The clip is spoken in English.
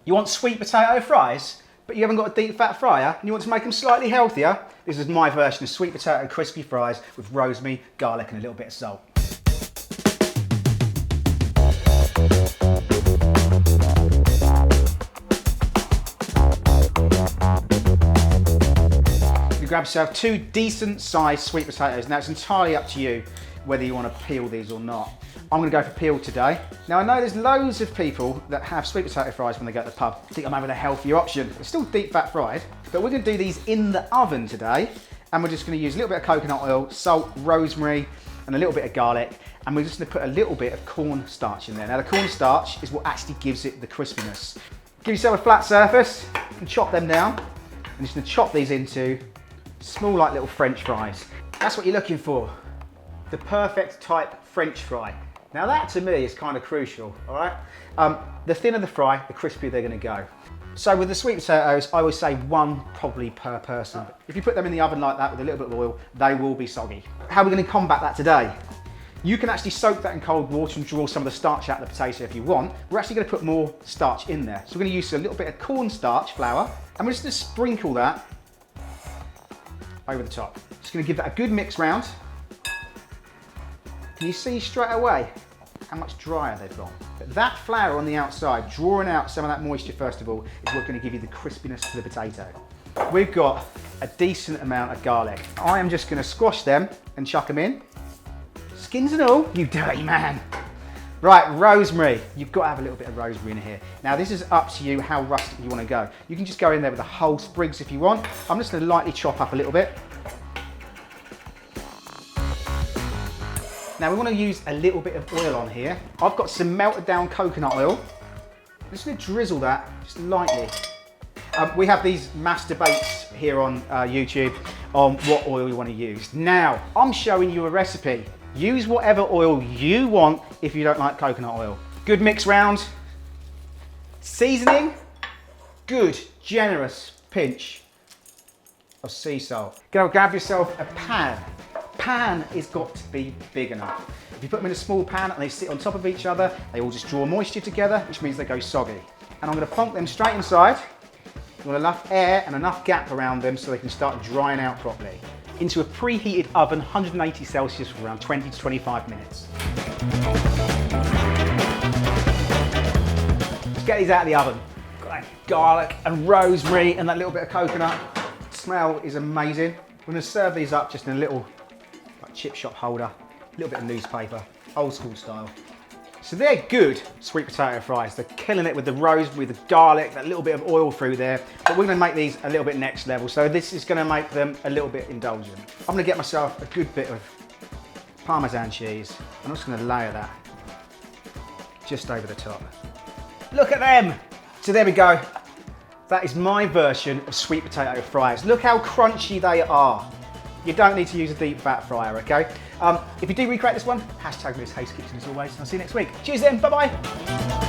You want sweet potato fries, but you haven't got a deep fat fryer, and you want to make them slightly healthier? This is my version of sweet potato crispy fries with rosemary, garlic, and a little bit of salt. You grab yourself 2 decent sized sweet potatoes. Now it's entirely up to you whether you want to peel these or not. I'm going to go for peeled today. Now I know there's loads of people that have sweet potato fries when they go to the pub. I think I'm having a healthier option. It's still deep fat fried, but we're going to do these in the oven today. And we're just going to use a little bit of coconut oil, salt, rosemary, and a little bit of garlic. And we're just going to put a little bit of cornstarch in there. Now the cornstarch is what actually gives it the crispiness. Give yourself a flat surface and chop them down. I'm just going to chop these into small, like little French fries. That's what you're looking for. The perfect type French fry. Now that to me is kind of crucial, all right? The thinner the fry, the crispier they're gonna go. So with the sweet potatoes, I would say 1 probably per person. If you put them in the oven like that with a little bit of oil, they will be soggy. How are we gonna combat that today? You can actually soak that in cold water and draw some of the starch out of the potato if you want. We're actually gonna put more starch in there. So we're gonna use a little bit of cornstarch flour, and we're just gonna sprinkle that over the top. Just gonna give that a good mix round. Can you see straight away how much drier they've gone? But that flour on the outside, drawing out some of that moisture first of all, is what's going to give you the crispiness to the potato. We've got a decent amount of garlic. I am just going to squash them and chuck them in. Skins and all, you dirty man. Right, rosemary. You've got to have a little bit of rosemary in here. Now this is up to you how rustic you want to go. You can just go in there with the whole sprigs if you want. I'm just going to lightly chop up a little bit. Now we want to use a little bit of oil on here. I've got some melted down coconut oil. I'm just going to drizzle that just lightly. We have these mass debates here on YouTube on what oil you want to use. Now, I'm showing you a recipe. Use whatever oil you want if you don't like coconut oil. Good mix round. Seasoning, good, generous pinch of sea salt. Go grab yourself a pan. Pan has got to be big enough. If you put them in a small pan and they sit on top of each other, they all just draw moisture together, which means they go soggy. And I'm going to plonk them straight inside. You want enough air and enough gap around them so they can start drying out properly. Into a preheated oven, 180 Celsius for around 20 to 25 minutes. Let's get these out of the oven. Got that garlic and rosemary and that little bit of coconut. The smell is amazing. We're going to serve these up just in a little chip shop holder, a little bit of newspaper, old school style. So they're good sweet potato fries. They're killing it with the rosemary, the garlic, that little bit of oil through there. But we're gonna make these a little bit next level. So this is gonna make them a little bit indulgent. I'm gonna get myself a good bit of parmesan cheese. I'm just gonna layer that just over the top. Look at them. So there we go. That is my version of sweet potato fries. Look how crunchy they are. You don't need to use a deep fat fryer, okay? If you do recreate this one, hashtag Haste Kitchen as always. I'll see you next week. Cheers then, bye-bye.